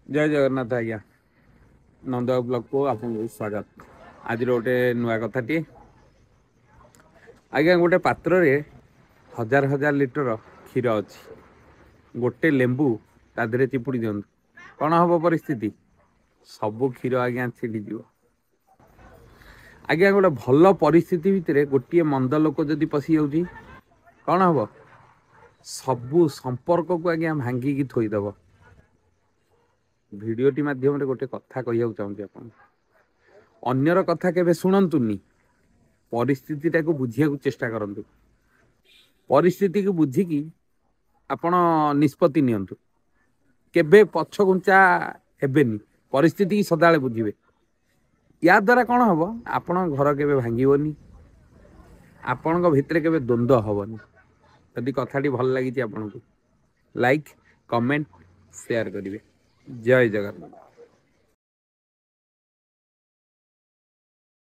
जय जगन्नाथ आज्ञा नंद ब्लॉग को आपको स्वागत। आज गोटे नुआ कथाटी आज्ञा गोटे पात्र रे हजार हजार लिटर क्षीर अच्छी गोटे लेंबू ता देहरे चिपुड़ी दियंतु कौन हम परिस्थिति सबू क्षीर आज्ञा छिड़ीज आज्ञा गोटे भल परिस्थिति भितर गोटे मंद लोक जदि पशि जाऊँगी कौन हम सबू संपर्क को आज्ञा भांगिकी थोईदेव। भिडियोटी माध्यम गोटे कथा कहूँ चाहूँगी आप अन्यर कथा केवे शुणुनी परिस्थिति को बुझिया चेष्टा करंतु परिस्थिति को बुझिकी आपण निष्पत्ति नियंतु केबे पछ घुंचा हेबेनी परिस्थिति की सदाले बुझिबे या द्वारा कौन हम आपण घर केबे भांगीबनी आपण भितर केबे द्वंद्व हबनी। यदि कथाटी भल लगी आपको लाइक कमेंट शेयर करेंगे। जय जगन्नाथ।